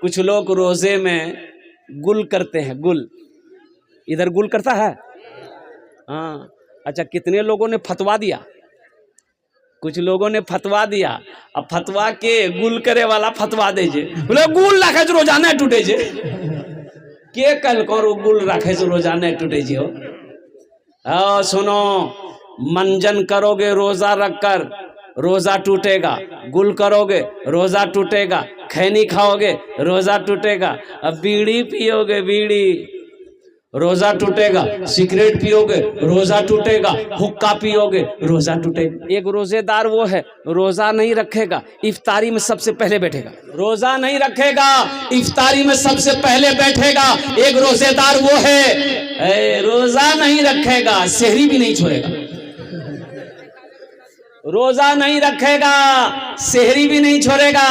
कुछ लोग रोजे में गुल करते हैं। गुल, इधर गुल करता है? हाँ। अच्छा, कितने लोगों ने फतवा दिया? कुछ लोगों ने फतवा दिया। अब फतवा के गुल करे वाला फतवा दे जे, बोले गुल रखे जो रोजाना टूटे जे। के कल करो गुल रखे जो रोजाना टूटे जे हो? सुनो, मंजन करोगे रोजा रखकर रोजा टूटेगा, गुल करोगे रोजा टूटेगा, खैनी खाओगे रोजा टूटेगा, अब बीड़ी पियोगे बीड़ी रोजा टूटेगा, सिगरेट पियोगे रोजा टूटेगा, हुक्का पियोगे रोजा टूटेगा। एक रोजेदार वो है रोजा नहीं रखेगा, इफ्तारी में सबसे पहले बैठेगा। रोजा नहीं रखेगा, इफ्तारी में सबसे पहले बैठेगा। एक रोजेदार वो है रोजा नहीं रखेगा, सेहरी भी नहीं छोड़ेगा। रोजा नहीं रखेगा, सेहरी भी नहीं छोड़ेगा।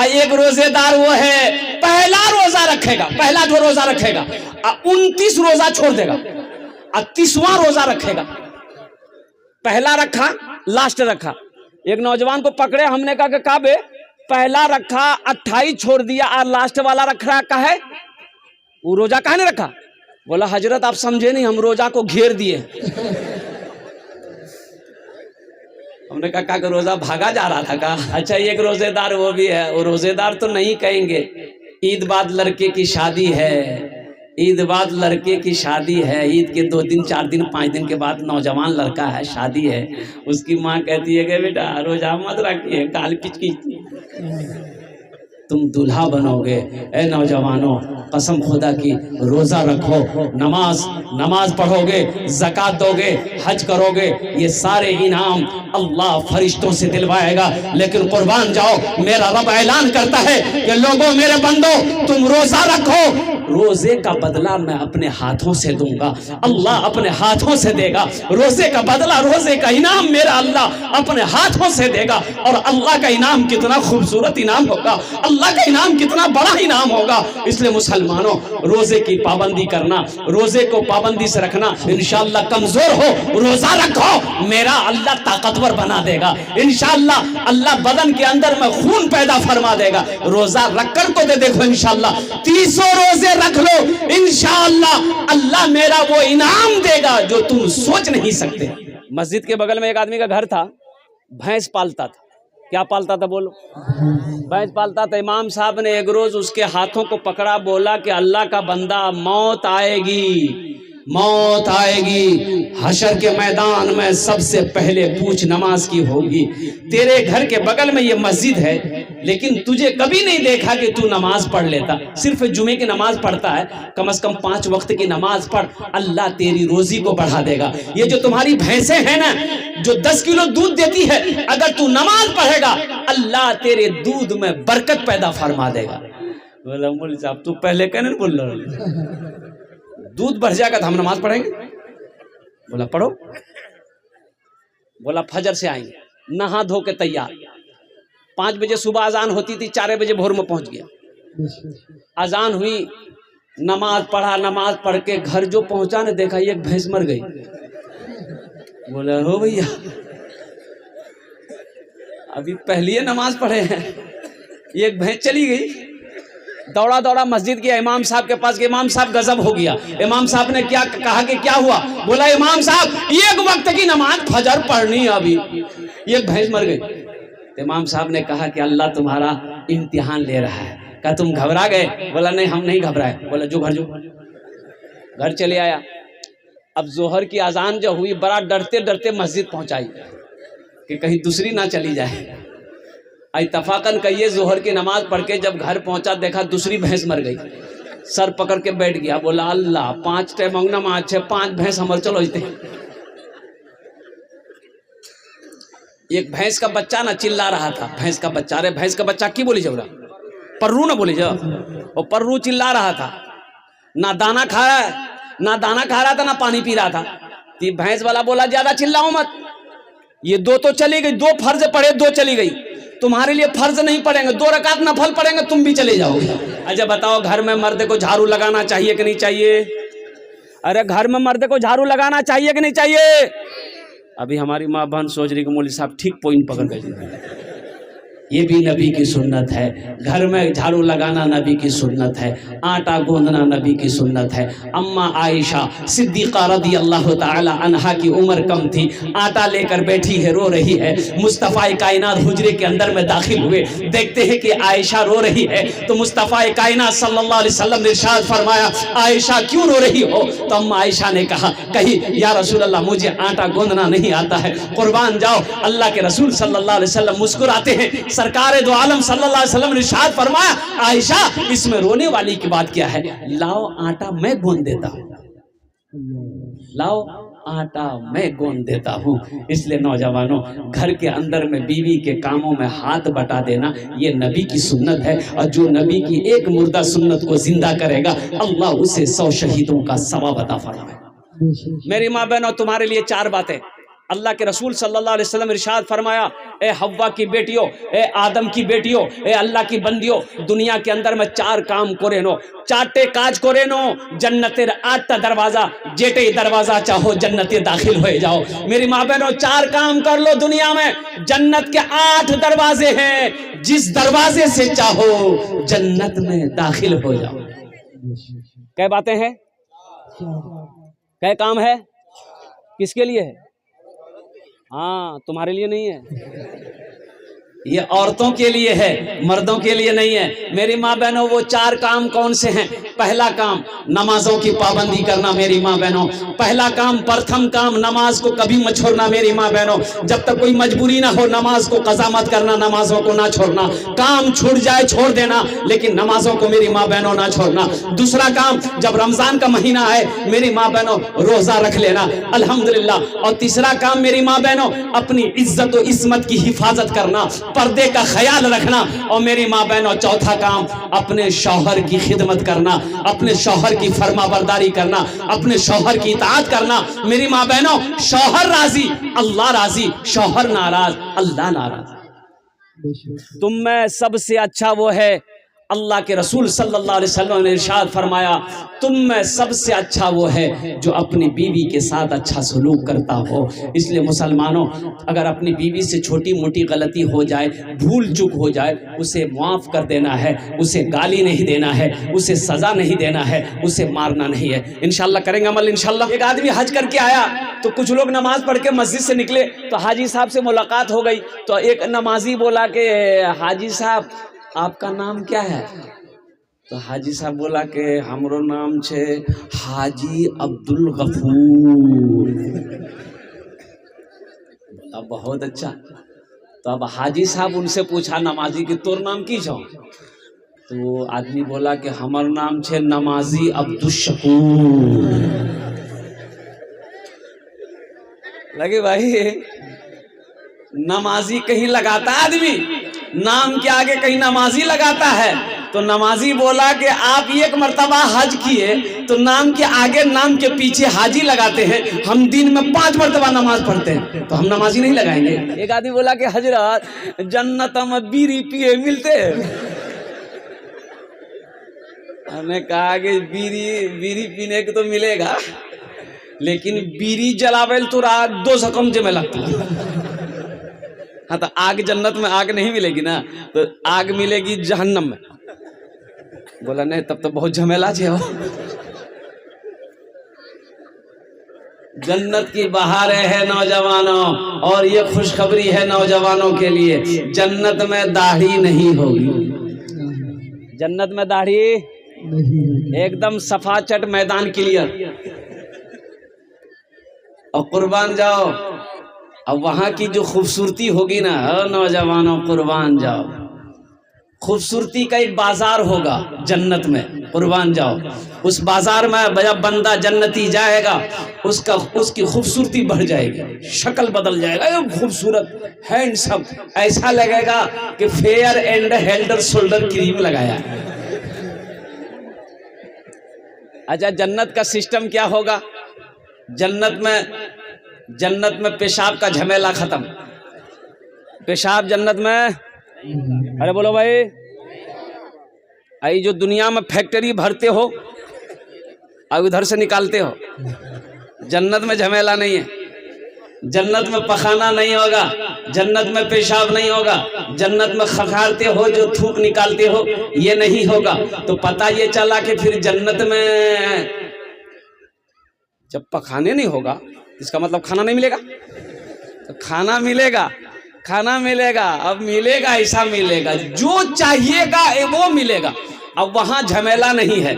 एक रोजेदार वो है पहला रोजा रखेगा, पहला जो रोजा रखेगा 29 रोजा छोड़ देगा, 30वां रोजा रखेगा। पहला रखा, लास्ट रखा। एक नौजवान को पकड़े, हमने कहा कि काबे पहला रखा 28 छोड़ दिया और लास्ट वाला रख रहा का है, वो रोजा कहा नहीं रखा? बोला हजरत आप समझे नहीं, हम रोजा को घेर दिए। हमने कहा कि रोजा भागा जा रहा था का? अच्छा, एक रोजेदार वो भी है, वो रोजेदार तो नहीं कहेंगे। ईद बाद लड़के की शादी है, ईद बाद लड़के की शादी है, ईद के 2 दिन 4 दिन 5 दिन के बाद नौजवान लड़का है, शादी है। उसकी माँ कहती है कि बेटा रोजा मत रखिए, काल किचकिच तुम दूल्हा बनोगे। ए नौजवानों, कसम खुदा की रोजा रखो, नमाज पढ़ोगे, ज़कात दोगे, हज करोगे, ये सारे इनाम अल्लाह फरिश्तों से दिलवाएगा। लेकिन कुर्बान जाओ, मेरा रब ऐलान करता है कि लोगों मेरे बंदो तुम रोजा रखो, रोजे का बदला मैं अपने हाथों से दूंगा। अल्लाह अपने हाथों से देगा रोजे का बदला, रोजे का इनाम मेरा अल्लाह अपने हाथों से देगा। और अल्लाह का इनाम कितना खूबसूरत इनाम होगा, अल्लाह का इनाम कितना बड़ा इनाम होगा। इसलिए मुसलमानों, रोजे की पाबंदी करना, रोजे को पाबंदी से रखना। इंशाअल्लाह कमजोर हो रोजा रखो, मेरा अल्लाह ताकतवर बना देगा। इंशाअल्लाह अल्लाह बदन के अंदर में खून पैदा फरमा देगा। रोजा रखकर तो दे देखो, इंशाअल्लाह 30 रोजे रख लो, इंशाअल्लाह अल्लाह मेरा वो इनाम देगा जो तुम सोच नहीं सकते। मस्जिद के बगल में एक आदमी का घर था, भैंस पालता था। क्या पालता था बोलो? भैंस पालता था। इमाम साहब ने एक रोज उसके हाथों को पकड़ा, बोला कि अल्लाह का बंदा, मौत आएगी, मौत आएगी, हशर के मैदान में सबसे पहले पूछ नमाज की होगी। तेरे घर के बगल में ये मस्जिद है, लेकिन तुझे कभी नहीं देखा कि तू नमाज पढ़ लेता। सिर्फ जुमे की नमाज पढ़ता है, कम से कम 5 वक्त की नमाज पढ़, अल्लाह तेरी रोजी को बढ़ा देगा। ये जो तुम्हारी भैंसें हैं ना, जो 10 किलो दूध देती है, अगर तू नमाज पढ़ेगा अल्लाह तेरे दूध में बरकत पैदा फरमा देगा। बोला मौलवी साहब तू पहले कहने नहीं बोल रहा, दूध बढ़ जाएगा तो हम नमाज पढ़ेंगे। बोला पढ़ो। बोला फजर से आएंगे, नहा धो के तैयार, 5 बजे सुबह अजान होती थी, 4 बजे भोर में पहुंच गया। अजान हुई, नमाज पढ़ा, नमाज पढ़ के घर जो पहुंचा ने देखा एक भैंस मर गई। बोला हो भैया अभी पहली नमाज पढ़े हैं, एक भैंस चली गई। दौड़ा दौड़ा मस्जिद गया, इमाम साहब के पास गया। इमाम साहब गजब हो गया। इमाम साहब ने क्या कहा कि क्या हुआ? बोला इमाम साहब एक वक्त की नमाज फजर पढ़नी, अभी एक भैंस मर गई। तो इमाम साहब ने कहा कि अल्लाह तुम्हारा इम्तिहान ले रहा है। कहा तुम घबरा गए? बोला नहीं हम नहीं घबराए। बोला जो घर चले आया। अब जोहर की अजान जो हुई, बड़ा डरते डरते मस्जिद पहुंचाई कि कहीं दूसरी ना चली जाए। इत्तफाकन कहिए जोहर की नमाज पढ़ के जब घर पहुंचा, देखा दूसरी भैंस मर गई। सर पकड़ के बैठ गया, बोला अल्लाह 5 टाइम मंगना माँ अच्छे 5 भैंस हमर चलो। एक भैंस का बच्चा ना चिल्ला रहा था, भैंस का बच्चा, अरे भैंस का बच्चा की बोली जबरा, पर्रू ना बोली जब, वो पर्रू चिल्ला रहा था। ना दाना खा रहा है, ना दाना खा रहा था, ना पानी पी रहा था। तो भैंस वाला बोला ज्यादा चिल्लाओ मत, ये 2 तो चली गई, 2 फर्ज पड़े, 2 चली गई, तुम्हारे लिए फर्ज नहीं पड़ेंगे, 2 रकात नफल पड़ेंगे, तुम भी चले जाओगे। अच्छा बताओ घर में मर्द को झाड़ू लगाना चाहिए कि नहीं चाहिए? अरे घर में मर्द को झाड़ू लगाना चाहिए कि नहीं चाहिए? अभी हमारी माँ बहन सोच रही कि मौलवी साहब ठीक पॉइंट पकड़ गए। ये भी नबी की सुन्नत है। घर में झाड़ू लगाना नबी की सुन्नत है। आटा गूंदना नबी की सुन्नत है। अम्मा आयशा सिद्दीक़ा रदी अल्लाह ताला अन्हा की उम्र कम थी, आटा लेकर बैठी है, रो रही है। मुस्तफ़ा कायनात हुजरे के अंदर में दाखिल हुए, देखते हैं कि आयशा रो रही है, तो मुस्तफ़ा कायनात सल्लल्लाहु अलैहि वसल्लम ने इरशाद फरमाया, आयशा क्यों रो रही हो? तो अम्मा आयशा ने कहा, कही या रसूल अल्लाह, मुझे आटा गूंदना नहीं आता है, कुर्बान जाओ। अल्लाह के रसूल सल्लल्लाहु अलैहि वसल्लम मुस्कुराते हैं। सरकार दो आलम सल्लल्लाहु अलैहि वसल्लम ने इरशाद फरमाया, आयशा इसमें रोने वाली की बात क्या है? लाओ आटा मैं गूंद देता हूँ, लाओ आटा मैं गूंद देता हूँ। इसलिए नौजवानों, घर के अंदर में बीवी के कामों में हाथ बटा देना ये नबी की सुन्नत है। और जो नबी की एक मुर्दा सुन्नत को जिंदा करेगा, अल्लाह उसे 100 शहीदों का सवाब अता फरमाए। मेरी माँ बहनों, तुम्हारे लिए 4 बातें अल्लाह के रसूल सल्लल्लाहु अलैहि वसल्लम इरशाद फरमाया, ए हव्वा की बेटियों, ए आदम की बेटियों, ए अल्लाह की बंदियों, दुनिया के अंदर में 4 काम करे नो, 4टे काज करे नो, जन्नतेर 8टा दरवाजा, जेटे दरवाजा चाहो जन्नते दाखिल हो जाओ। मेरी माँ बहनों, 4 काम कर लो, दुनिया में जन्नत के 8 दरवाजे हैं, जिस दरवाजे से चाहो जन्नत में दाखिल हो जाओ। क्या बातें हैं? क्या काम है? किसके लिए है? हाँ, तुम्हारे लिए नहीं है, ये औरतों के लिए है, मर्दों के लिए नहीं है। मेरी माँ बहनों, वो 4 काम कौन से हैं? पहला काम नमाजों की पाबंदी करना। मेरी माँ बहनों, पहला काम, प्रथम काम, नमाज को कभी मत छोड़ना। मेरी माँ बहनों, जब तक कोई मजबूरी ना हो, नमाज को कज़ा मत करना, नमाजों को ना छोड़ना। काम छूट जाए छोड़ देना, लेकिन नमाजों को मेरी माँ बहनों ना छोड़ना। दूसरा काम, जब रमजान का महीना है मेरी माँ बहनों, रोजा रख लेना, अल्हम्दुलिल्लाह। और तीसरा काम मेरी माँ बहनों, अपनी इज्जत और इस्मत की हिफाजत करना, पर्दे का ख्याल रखना। और मेरी माँ बहनों, चौथा काम, अपने शौहर की खिदमत करना, अपने शौहर की फरमाबरदारी करना, अपने शौहर की इताअत करना। मेरी माँ बहनों, शौहर राजी अल्लाह राजी, शौहर नाराज अल्लाह नाराज। तुम में सबसे अच्छा वो है, अल्लाह के रसूल सल्लल्लाहु अलैहि वसल्लम ने इरशाद फरमाया, तुम में सबसे अच्छा वो है जो अपनी बीवी के साथ अच्छा सलूक करता हो। इसलिए मुसलमानों, अगर अपनी बीवी से छोटी मोटी गलती हो जाए, भूल चूक हो जाए, उसे माफ़ कर देना है, उसे गाली नहीं देना है, उसे सज़ा नहीं देना है, उसे मारना नहीं है। इंशाल्लाह करेंगे अमल इंशाल्लाह। एक आदमी हज करके आया, तो कुछ लोग नमाज पढ़ के मस्जिद से निकले, तो हाजी साहब से मुलाकात हो गई। तो एक नमाजी बोला कि हाजी साहब, आपका नाम क्या है? तो हाजी साहब बोला कि हमरो नाम छे हाजी अब्दुल गफूर। बोला बहुत अच्छा। तो अब हाजी साहब उनसे पूछा नमाजी कि तोर नाम की छो? तो आदमी बोला कि हमार नाम छे नमाजी अब्दुल शकूर। लगे भाई, नमाजी कहीं लगाता आदमी, नाम के आगे कहीं नमाजी लगाता है। तो नमाजी बोला कि आप 1 मरतबा हज किए, तो नाम के आगे नाम के पीछे हाजी लगाते हैं, हम दिन में 5 मरतबा नमाज पढ़ते हैं, तो हम नमाजी नहीं लगाएंगे। एक आदमी बोला कि हजरत, जन्नत में बीड़ी पिए मिलते हैं। हमने कहा कि बीड़ी पीने को तो मिलेगा, लेकिन बीड़ी जलावेल तो रात 2 से कम जमे लगता। हाँ, तो आग, जन्नत में आग नहीं मिलेगी ना, तो आग मिलेगी जहन्नम में। बोला नहीं, तब तो बहुत झमेला है। जन्नत की बहारें हैं नौजवानों, और ये खुशखबरी है नौजवानों के लिए, जन्नत में दाढ़ी नहीं होगी। जन्नत में दाढ़ी एकदम सफा चट, मैदान क्लियर। और कुर्बान जाओ, अब वहाँ की जो खूबसूरती होगी ना नौजवानों, कुर्बान जाओ। खूबसूरती का एक बाजार होगा जन्नत में, कुर्बान जाओ। उस बाजार में जब बंदा जन्नती जाएगा, उसकी खूबसूरती बढ़ जाएगी, शक्ल बदल जाएगा, खूबसूरत हैंडसम, ऐसा लगेगा कि फेयर एंड हेल्डर शोल्डर क्रीम लगाया। अच्छा, जन्नत का सिस्टम क्या होगा? जन्नत में पेशाब का झमेला खत्म। पेशाब जन्नत में, अरे बोलो भाई, आई जो दुनिया में फैक्ट्री भरते हो और उधर से निकालते हो, जन्नत में झमेला नहीं है। जन्नत में पखाना नहीं होगा, जन्नत में पेशाब नहीं होगा, जन्नत में खखारते हो जो थूक निकालते हो ये नहीं होगा। तो पता ये चला कि फिर जन्नत में जब पखाने नहीं होगा इसका मतलब खाना नहीं मिलेगा। तो खाना मिलेगा, खाना मिलेगा, अब मिलेगा ऐसा मिलेगा जो चाहिएगा वो मिलेगा। अब वहाँ झमेला नहीं है,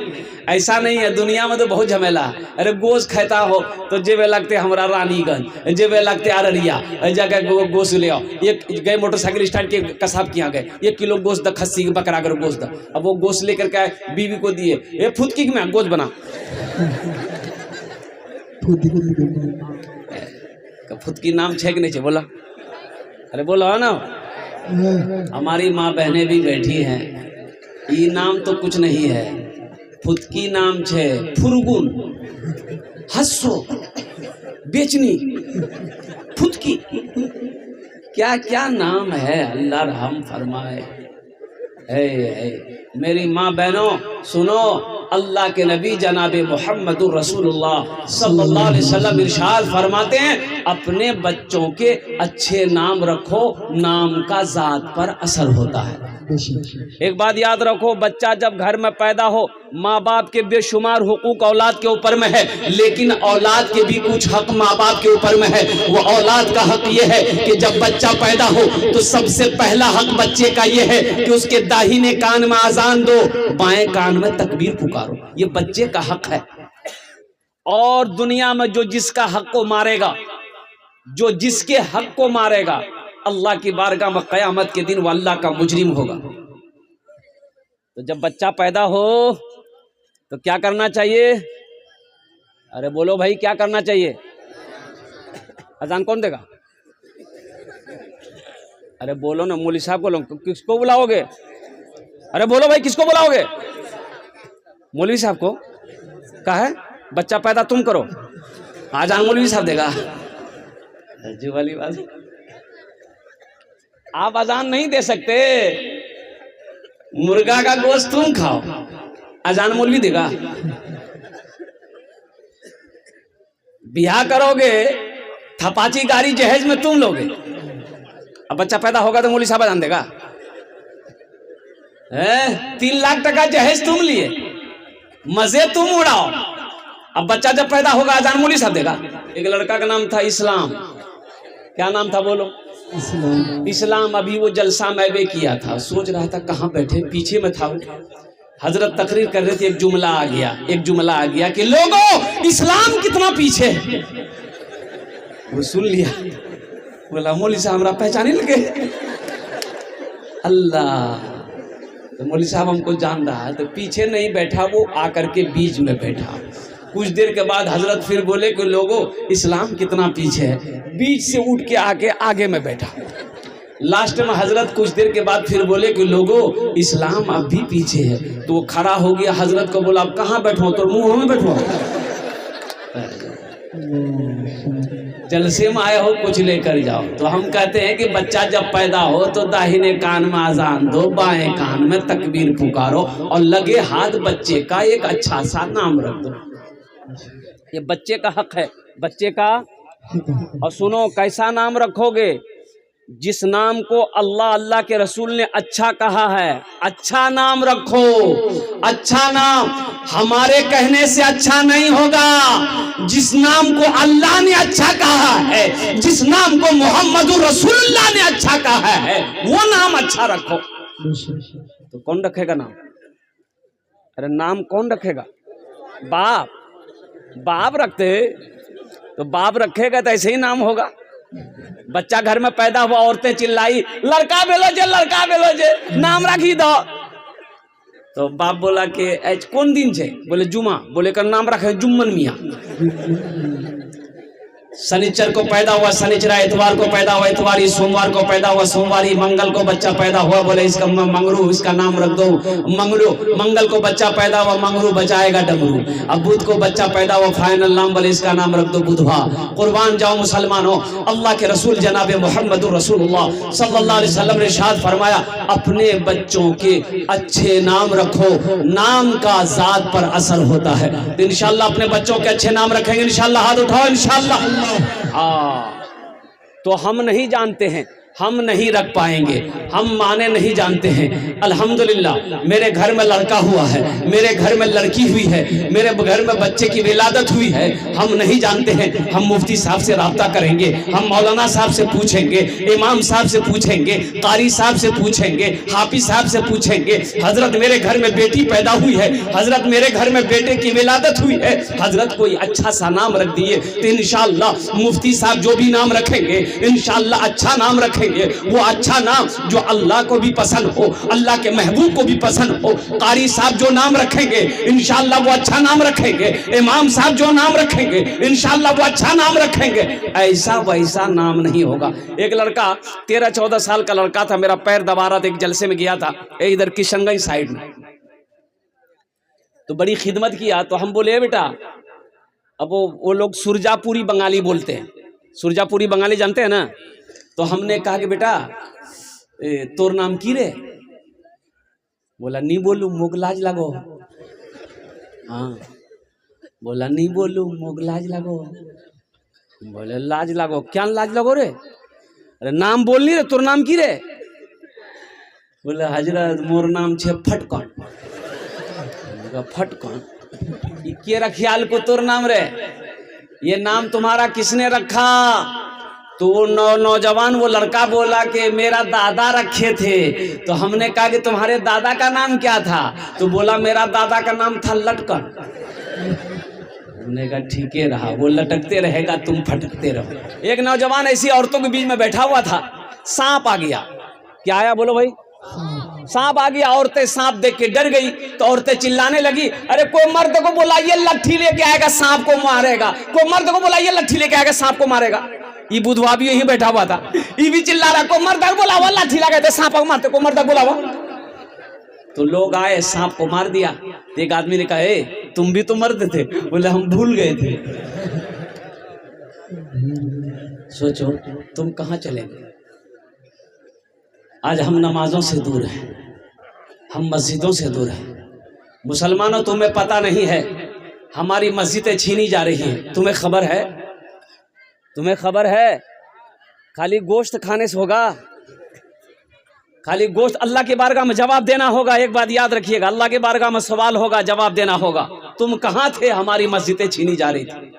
ऐसा नहीं है। दुनिया में तो बहुत झमेला है। अरे गोश्त खाता हो तो जेबे लगते हमारा रानीगंज, जेबे लगते अररिया, जगह गोश्त ले आओ। एक गए मोटरसाइकिल स्टैंड के कसाब के यहाँ गए, 1 किलो गोश्त द, खस्सी बकरा कर गोश्त द। अब वो गोश्त लेकर के बीवी को दिए, ये फुदकी में गोश्त बना, फुदकी नाम छे कि नहीं छे बोला? अरे बोलो है ना। हमारी माँ बहनें भी बैठी हैं, ये नाम तो कुछ नहीं है, फुदकी नाम छे, फुरगुन, हस्सो, बेचनी, फुदकी, क्या क्या नाम है, अल्लाह रहम फरमाए। मेरी माँ बहनों सुनो, अल्लाह के नबी जनाबे मोहम्मदुर रसूलुल्लाह सल्लल्लाहु अलैहि वसल्लम इरशाद फरमाते हैं, अपने बच्चों के अच्छे नाम रखो, नाम का जात पर असर होता है। एक बात याद रखो, बच्चा जब घर में पैदा हो, माँ बाप के बेशुमार हुकूक औलाद के ऊपर में है, लेकिन औलाद के भी कुछ हक माँ बाप के ऊपर में है। वो औलाद का हक ये है कि जब बच्चा पैदा हो तो सबसे पहला हक बच्चे का ये है कि उसके दाहिने कान में अजान दो, बाएं कान में तकबीर पुकारो, ये बच्चे का हक है। और दुनिया में जो जिसका हक को मारेगा, जो जिसके हक को मारेगा, अल्लाह की बारगाह में क़यामत के दिन वो अल्लाह का मुजरिम होगा। तो जब बच्चा पैदा हो तो क्या करना चाहिए? अरे बोलो भाई, क्या करना चाहिए? अजान कौन देगा? अरे बोलो ना, मौलवी साहब को, किसको बुलाओगे? अरे बोलो भाई, किसको बुलाओगे? मौलवी साहब को। कहा है बच्चा पैदा तुम करो, अजान मौलवी साहब देगा। अजीब वाली बात, आप अजान नहीं दे सकते। मुर्गा का गोश्त तुम खाओ, अजान मौलवी देगा। ब्याह करोगे, थपाची गाड़ी जहेज में तुम लोगे, अब बच्चा पैदा होगा तो मौलवी साहब अजान देगा। 3 लाख टका जहेज तुम लिए, मजे तुम उड़ाओ, अब बच्चा जब पैदा होगा अजान मौलवी साहब देगा। एक लड़का का नाम था इस्लाम, क्या नाम था बोलो? इस्लाम। अभी वो जलसा मैबे किया था, सोच रहा था कहाँ बैठे, पीछे में था। हजरत तकरीर कर रहे थे, एक जुमला आ गया कि लोगों इस्लाम कितना पीछे है। वो सुन लिया, बोला मौलवी साहब हमरा पहचाने लगे। अल्लाह, तो मौलवी साहब हमको जान रहा है, तो पीछे नहीं बैठा, वो आकर के बीच में बैठा। कुछ देर के बाद हजरत फिर बोले कि लोगों इस्लाम कितना पीछे है, बीच से उठ के आके आगे में बैठा। लास्ट में हजरत कुछ देर के बाद फिर बोले कि लोगों इस्लाम अब भी पीछे है। तो वो खड़ा हो गया, हजरत को बोला अब कहाँ बैठो? तो मुंह में बैठो, जलसे में आए हो कुछ लेकर जाओ। तो हम कहते हैं कि बच्चा जब पैदा हो तो दाहिने कान में अजान दो, बाएं कान में तकबीर पुकारो, और लगे हाथ बच्चे का एक अच्छा सा नाम रख दो। ये बच्चे का हक है, बच्चे का। और सुनो, कैसा नाम रखोगे? जिस नाम को अल्लाह अल्लाह के रसूल ने अच्छा कहा है, अच्छा नाम रखो। अच्छा नाम हमारे कहने से अच्छा नहीं होगा, जिस नाम को अल्लाह ने अच्छा कहा है, जिस नाम को मोहम्मदुर रसूलुल्लाह ने अच्छा कहा है, वो नाम अच्छा रखो। तो कौन रखेगा नाम? अरे नाम कौन रखेगा? बाप। बाप रखते तो बाप रखेगा तो ऐसे ही नाम होगा। बच्चा घर में पैदा हुआ, औरतें चिल्लाई लड़का बेलो जे, लड़का बेलो जे, नाम रखी दो। तो बाप बोला कि आज कौन दिन छे? बोले जुमा। बोले कर नाम रखे जुम्मन मियाँ। शनिचर को पैदा हुआ शनिचरा, इतवार को पैदा हुआ इतवारी, सोमवार को पैदा हुआ सोमवारी, मंगल को बच्चा पैदा हुआ, बोले इसका मंगरू, इसका नाम रख दो मंगरू। मंगल को बच्चा पैदा हुआ मंगरू, बचाएगा डमरू। अब बुध को बच्चा पैदा हुआ, फाइनल नाम, बोले इसका नाम रख दो बुधवा। कुर्बान जाओ मुसलमानों, अल्लाह के रसूल जनाब मोहम्मदुर रसूलुल्लाह सल्लल्लाहु अलैहि वसल्लम ने इरशाद फरमाया, अपने बच्चों के अच्छे नाम रखो, नाम का जात पर असर होता है। तो इंशाअल्लाह अपने बच्चों के अच्छे नाम रखेंगे इंशाअल्लाह। हाथ उठाओ इंशाअल्लाह। तो हम नहीं जानते हैं, हम नहीं रख पाएंगे, हम माने नहीं जानते हैं। अल्हम्दुलिल्लाह मेरे घर में लड़का हुआ है, मेरे घर में लड़की हुई है, मेरे घर में बच्चे की विलादत हुई है, हम नहीं जानते हैं। हम मुफ्ती साहब से राब्ता करेंगे, हम मौलाना साहब से पूछेंगे, इमाम साहब से पूछेंगे, कारी साहब से पूछेंगे, हाफिज साहब से पूछेंगे, हजरत मेरे घर में बेटी पैदा हुई है, हजरत मेरे घर में बेटे की विलादत हुई है, हजरत कोई अच्छा सा नाम रख दिए तो इंशाअल्लाह मुफ्ती साहब जो भी नाम रखेंगे इंशाअल्लाह अच्छा नाम रखेंगे। वो अच्छा नाम जो अल्लाह को भी पसंद हो, अल्लाह के महबूब को भी पसंद हो। कारी साहब जो नाम रखेंगे इंशाअल्लाह वो अच्छा नाम रखेंगे, इमाम साहब जो नाम रखेंगे इंशाअल्लाह वो अच्छा नाम रखेंगे। ऐसा वैसा नाम नहीं होगा। एक लड़का 13-14 साल का लड़का था, मेरा पैर दबा रहा था, एक जलसे में गया था इधर किशनगंज साइड में, तो बड़ी खिदमत किया। तो हम बोले बेटा, अब वो लोग सुरजापुरी बंगाली बोलते हैं, सुरजापुरी बंगाली जानते हैं ना, तो हमने कहा कि बेटा तोर नाम की रे? बोला नहीं बोलू मोग लाज लगो। हाँ बोला नहीं बोलू मोग लाज लगो। बोले लाज लगो, क्या लाज लगो रे? अरे नाम बोल नहीं रे, तोर नाम की रे? बोले हजरत मोर नाम छे फटकन। फटकन के रखियाल को तोर नाम रे? ये नाम तुम्हारा किसने रखा? तो वो नौजवान वो लड़का बोला कि मेरा दादा रखे थे। तो हमने कहा कि तुम्हारे दादा का नाम क्या था? तो बोला मेरा दादा का नाम था लटकन। हमने कहा ठीक है रहा, वो लटकते रहेगा तुम फटकते रहो। एक नौजवान ऐसी औरतों के बीच में बैठा हुआ था, सांप आ गया। क्या आया बोलो भाई? सांप आ गया। औरतें सांप देख के डर गई, तो औरतें चिल्लाने लगी, अरे कोई मर्द को बुलाइए लट्ठी लेके आएगा सांप को मारेगा, कोई मर्द को बुलाइए लट्ठी लेके आएगा सांप को मारेगा। ये बुधवा भी यही बैठा हुआ था, ये भी चिल्ला रहा, को मर्द बुलावा लाठी लगा थे सांप को मारते, को मर्द बुलावा। तो लोग आए, सांप को मार दिया। एक आदमी ने कहा ए तुम भी तो मर्द थे? बोले हम भूल गए थे। सोचो तुम कहाँ चले गए। आज हम नमाजों से दूर हैं, हम मस्जिदों से दूर हैं। मुसलमानों तुम्हें पता नहीं है, हमारी मस्जिदें छीनी जा रही हैं। तुम्हें खबर है? तुम्हें खबर है? खाली गोश्त खाने से होगा? खाली गोश्त? अल्लाह के बारगाह में जवाब देना होगा। एक बात याद रखिएगा, अल्लाह के बारगाह में सवाल होगा, जवाब देना होगा। तुम कहाँ थे? हमारी मस्जिदें छीनी जा रही थी,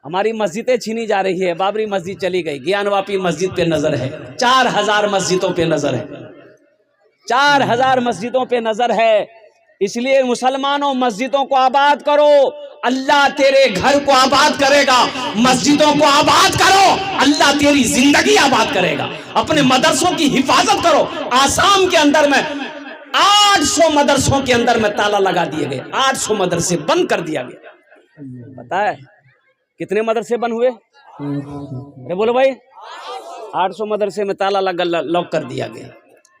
हमारी मस्जिदें छीनी जा रही है। बाबरी मस्जिद चली गई, ज्ञानवापी मस्जिद पे नजर है, 4000 मस्जिदों पे नजर है, 4000 मस्जिदों पे नजर है। इसलिए मुसलमानों मस्जिदों को आबाद करो, अल्लाह तेरे घर को आबाद करेगा। मस्जिदों को आबाद करो, अल्लाह तेरी जिंदगी आबाद करेगा। अपने मदरसों की हिफाजत करो। आसाम के अंदर में 800 मदरसों के अंदर में ताला लगा दिए गए, 800 मदरसे बंद कर दिया गया। पता है कितने मदरसे बंद हुए? अरे बोलो भाई, 800 मदरसे में ताला लगा, लॉक कर दिया गया।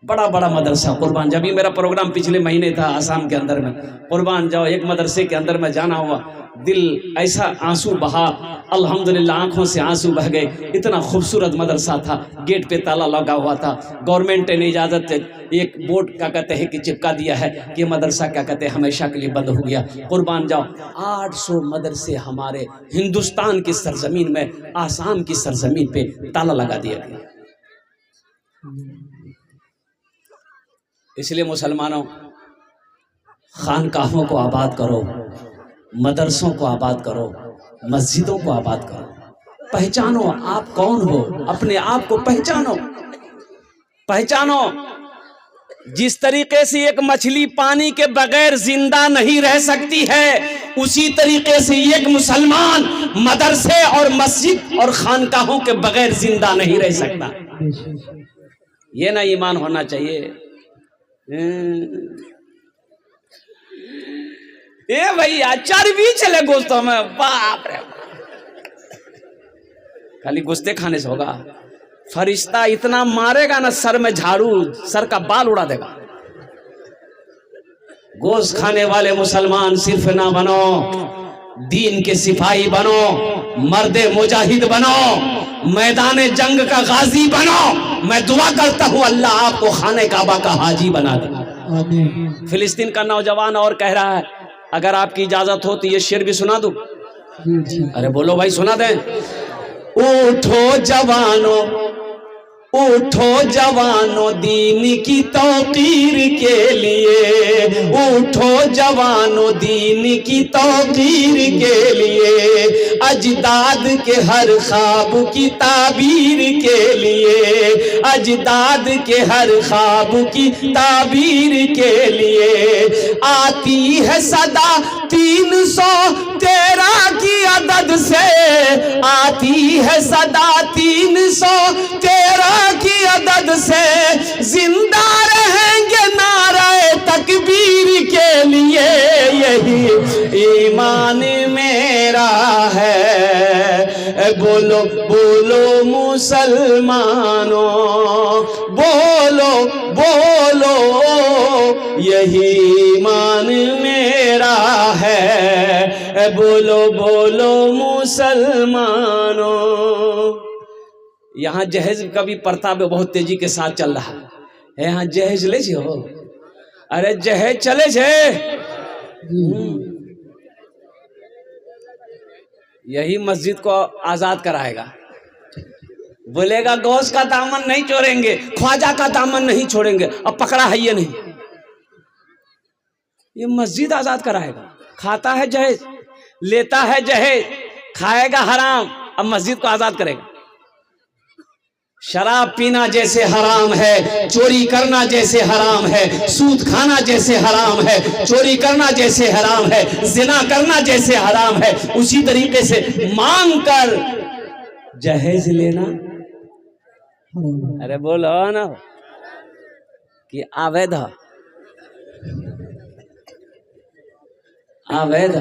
बड़ा बड़ा मदरसा कुर्बान, जब भी मेरा प्रोग्राम पिछले महीने था आसाम के अंदर में, कुर्बान जाओ एक मदरसे के अंदर में जाना हुआ, दिल ऐसा आंसू बहा, अल्हम्दुलिल्लाह आंखों से आंसू बह गए। इतना खूबसूरत मदरसा था, गेट पे ताला लगा हुआ था। गवर्नमेंट ने इजाज़त एक बोर्ड क्या कहते हैं कि चिपका दिया है कि मदरसा क्या कहते हैं हमेशा के लिए बंद हो गया। कुर्बान जाओ 800 मदरसे हमारे हिंदुस्तान की सरजमीन में, आसाम की सरजमीन पे ताला लगा दिया गया। इसलिए मुसलमानों खानकाहों को आबाद करो, मदरसों को आबाद करो, मस्जिदों को आबाद करो। पहचानो आप कौन हो, अपने आप को पहचानो, पहचानो। जिस तरीके से एक मछली पानी के बगैर जिंदा नहीं रह सकती है, उसी तरीके से एक मुसलमान मदरसे और मस्जिद और खानकाहों के बगैर जिंदा नहीं रह सकता। ये ना ईमान होना चाहिए। ए भैया चर्बी चले गोश्तों में, बाप रे, खाली गोश्ते खाने से होगा? फरिश्ता इतना मारेगा ना, सर में झाड़ू, सर का बाल उड़ा देगा। गोश्त खाने वाले मुसलमान सिर्फ ना बनो, दीन के सिपाही बनो, मर्दे मुजाहिद बनो, मैदान जंग का गाजी बनो। मैं दुआ करता हूँ अल्लाह आपको खाने काबा का हाजी बना दे। फिलिस्तीन का नौजवान और कह रहा है, अगर आपकी इजाजत हो तो ये शेर भी सुना दूं? अरे बोलो भाई, सुना दें। उठो जवानों, उठो जवानों दीन की तौकीर के लिए, उठो जवानों दीन की तौकीर के लिए, अजदाद के हर ख्वाब की ताबीर के लिए, अजदाद के हर ख्वाब की ताबीर के लिए। आती है सदा 313 की अदद से, आती है सदा 313 की अदद से, जिंदा रहेंगे नारे तकबीर के लिए। यही ईमान मेरा है, बोलो बोलो मुसलमानों, बोलो बोलो, यही ईमान मेरा है, बोलो बोलो मुसलमानों। यहाँ जहेज का भी प्रताप बहुत तेजी के साथ चल रहा है। यहाँ जहेज ले हो, अरे जहेज चले छे। यही मस्जिद को आजाद कराएगा, बोलेगा गौस का दामन नहीं छोड़ेंगे, ख्वाजा का दामन नहीं छोड़ेंगे। अब पकड़ा है ये नहीं, ये मस्जिद आजाद कराएगा। खाता है जहेज, लेता है जहेज, खाएगा हराम, अब मस्जिद को आजाद करेगा। शराब पीना जैसे हराम है, चोरी करना जैसे हराम है, सूद खाना जैसे हराम है, चोरी करना जैसे हराम है, जिना करना जैसे हराम है, उसी तरीके से मांग कर जहेज लेना, अरे बोलो ना कि अवैध, अवैध।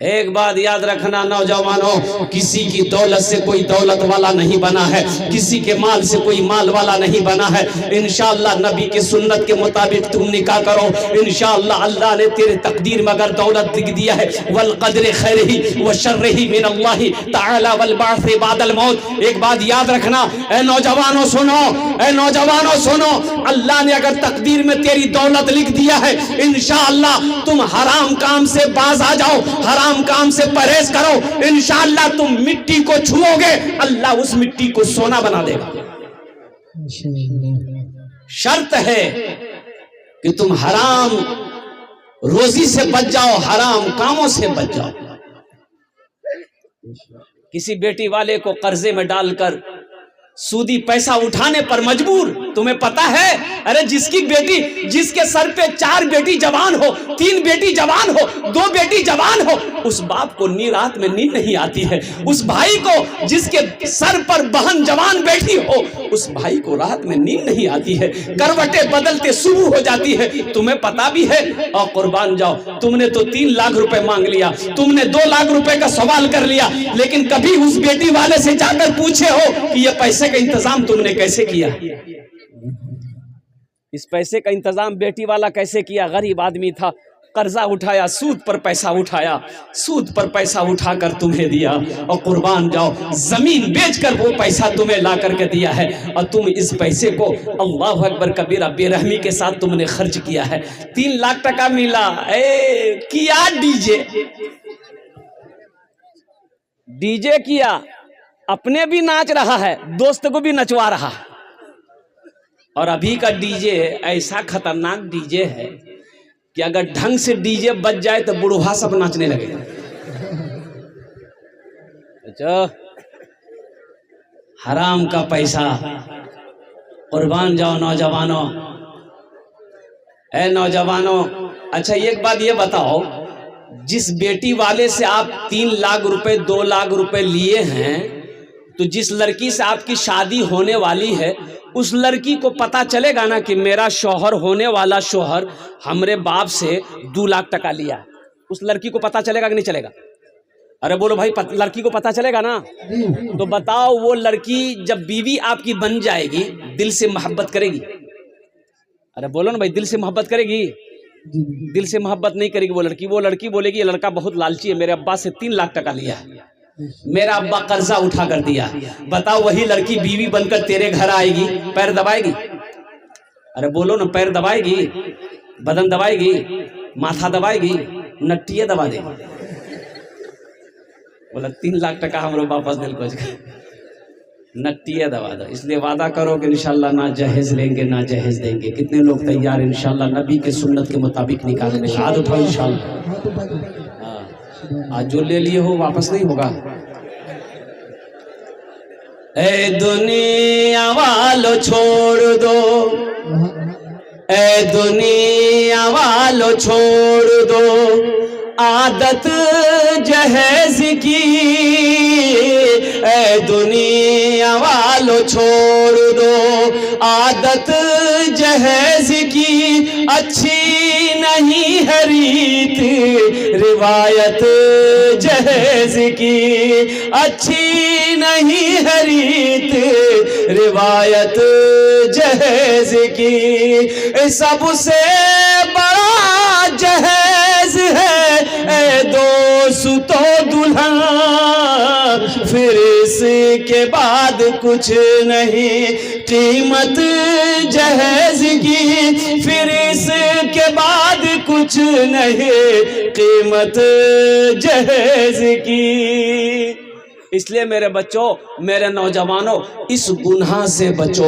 एक बात याद रखना नौजवानों, किसी की दौलत से कोई दौलत वाला नहीं बना है, किसी के माल से कोई माल वाला नहीं बना है। इंशाअल्लाह नबी के सुन्नत के मुताबिक तुम निकाह करो, इंशाअल्लाह अल्लाह ने तेरे तकदीर में अगर दौलत लिख दिया है, वल क़द्र खैरिही व शर्रिही मिन अल्लाह तआला वल बाअस बादल मौत। एक बात याद रखना ए नौजवानों सुनो, ए नौजवानों सुनो, अल्लाह ने अगर तकदीर में तेरी दौलत लिख दिया है, इंशाअल्लाह तुम हराम काम से बाज आ जाओ, हराम काम से परहेज करो, इंशाअल्लाह तुम मिट्टी को छुओगे, अल्लाह उस मिट्टी को सोना बना देगा। शर्त है कि तुम हराम रोजी से बच जाओ, हराम कामों से बच जाओ। किसी बेटी वाले को कर्जे में डालकर सूदी पैसा उठाने पर मजबूर, तुम्हें पता है, अरे जिसकी बेटी, जिसके सर पे 4 बेटी जवान हो, 3 बेटी जवान हो, 2 बेटी जवान हो, उस बाप को रात में नींद नहीं आती है। उस भाई को जिसके सर पर बहन जवान बैठी हो, उस भाई को रात में नींद नहीं आती है, करवटें बदलते शुरू हो जाती है। तुम्हें पता भी है, और कुर्बान जाओ, तुमने तो 3 लाख रुपए मांग लिया, तुमने 2 लाख रुपए का सवाल कर लिया, लेकिन कभी उस बेटी वाले से जाकर पूछे हो कि ये पैसे का इंतजाम तुमने कैसे किया? इस पैसे का इंतजाम बेटी वाला कैसे किया? गरीब आदमी था, कर्जा उठाया, सूद पर पैसा उठाया, सूद पर पैसा उठाकर तुम्हें दिया, और कुर्बान जाओ जमीन बेचकर वो पैसा तुम्हें ला करके दिया है, और तुम इस पैसे को अल्लाह अकबर कबीरा बेरहमी के साथ तुमने खर्च किया है। 3 लाख टका मिला, किया डीजे किया, अपने भी नाच रहा है, दोस्त को भी नचवा रहा है। और अभी का डीजे ऐसा खतरनाक डीजे है कि अगर ढंग से डीजे बज जाए तो बुढ़वा सब नाचने लगेगा। अच्छा, हराम का पैसा, कुर्बान जाओ नौजवानों, ए नौजवानों। अच्छा एक बात ये बताओ, जिस बेटी वाले से आप 3 लाख रुपए 2 लाख रुपए लिए हैं, तो जिस लड़की से आपकी शादी होने वाली है, उस लड़की को पता चलेगा ना कि मेरा शौहर होने वाला शौहर हमरे बाप से 2 लाख टका लिया। उस लड़की को पता चलेगा कि नहीं चलेगा? अरे बोलो भाई, लड़की को पता चलेगा ना? तो बताओ, वो लड़की जब बीवी आपकी बन जाएगी, दिल से मोहब्बत करेगी? अरे बोलो ना भाई, दिल से मोहब्बत करेगी? दिल से मोहब्बत नहीं करेगी वो लड़की। वो लड़की बोलेगी ये लड़का बहुत लालची है, मेरे अब्बा से 3 लाख टका लिया है, मेरा अब्बा कर्जा उठा कर दिया। बताओ, वही लड़की बीवी बनकर तेरे घर आएगी, पैर दबाएगी? अरे बोलो ना, पैर दबाएगी, बदन दबाएगी, माथा दबाएगी, नट्टियां दबा देगी। बोला 3 लाख टका हमरो वापस दिल को नट्टिया दवा दो। इसलिए वादा करो कि इंशाल्लाह ना जहेज लेंगे ना जहेज देंगे। कितने लोग तैयार इंशाल्लाह नबी के सुन्नत के मुताबिक निकालने? हाथ उठाओ इंशाल्लाह। हाँ, आज जो ले लिए हो वापस नहीं होगा। ए दुनिया वालों छोड़ दो, ए दुनिया वालों छोड़ दो आदत जहेज की, ए दुनिया वालों छोड़ दो आदत जहेज की। अच्छी नहीं है रीत रिवायत जहेज की, अच्छी नहीं है रीत रिवायत जहेज की। सबसे बड़ा जहेज है ए दोस्तों दुल्हन, फिर इसके बाद कुछ नहीं कीमत जहेज की, फिर इसके बाद कुछ नहीं कीमत जहेज की। इसलिए मेरे बच्चों, मेरे नौजवानों, इस गुनाह से बचो,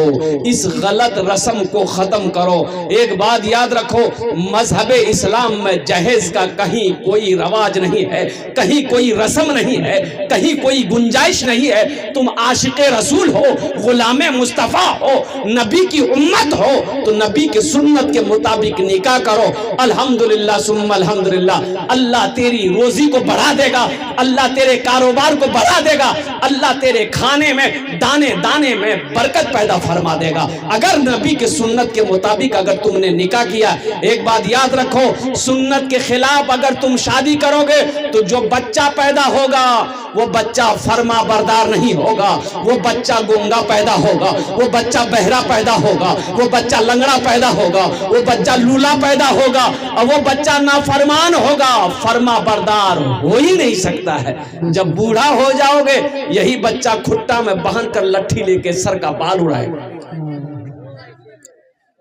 इस गलत रस्म को ख़त्म करो। एक बात याद रखो, मजहब इस्लाम में जहेज का कहीं कोई रवाज नहीं है, कहीं कोई रस्म नहीं है, कहीं कोई गुंजाइश नहीं है। तुम आशिक़े रसूल हो, गुलामे मुस्तफ़ा हो, नबी की उम्मत हो, तो नबी के सुन्नत के मुताबिक निकाह करो। अल्हम्दुलिल्लाह सुम्मा अल्हम्दुलिल्लाह, अल्लाह तेरी रोजी को बढ़ा देगा, अल्लाह तेरे कारोबार को बढ़ा देगा, अल्लाह तेरे खाने में दाने दाने में बरकत पैदा फरमा देगा। अगर नबी के सुन्नत के मुताबिक अगर तुमने निकाह किया, एक बात याद रखो, सुन्नत के खिलाफ अगर तुम शादी करोगे तो जो बच्चा पैदा होगा वो बच्चा फरमा बरदार नहीं होगा, वो बच्चा गूंगा पैदा होगा, वो बच्चा बहरा पैदा होगा, वो बच्चा लंगड़ा पैदा होगा, वो बच्चा लूला पैदा होगा, और वो बच्चा नाफरमान होगा, फरमा बरदार हो ही नहीं सकता है। जब बूढ़ा हो जाओगे यही बच्चा खुट्टा में बांध कर लट्ठी लेके सर का बाल उड़ाएगा।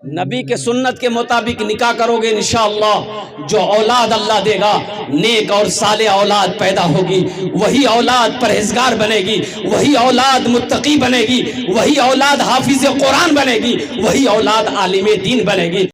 नबी के सुन्नत के मुताबिक निकाह करोगे, इंशाअल्लाह जो औलाद अल्लाह देगा नेक और साले औलाद पैदा होगी, वही औलाद परहेजगार बनेगी, वही औलाद मुत्तकी बनेगी, वही औलाद हाफिज कुरान बनेगी, वही औलाद आलिम दीन बनेगी।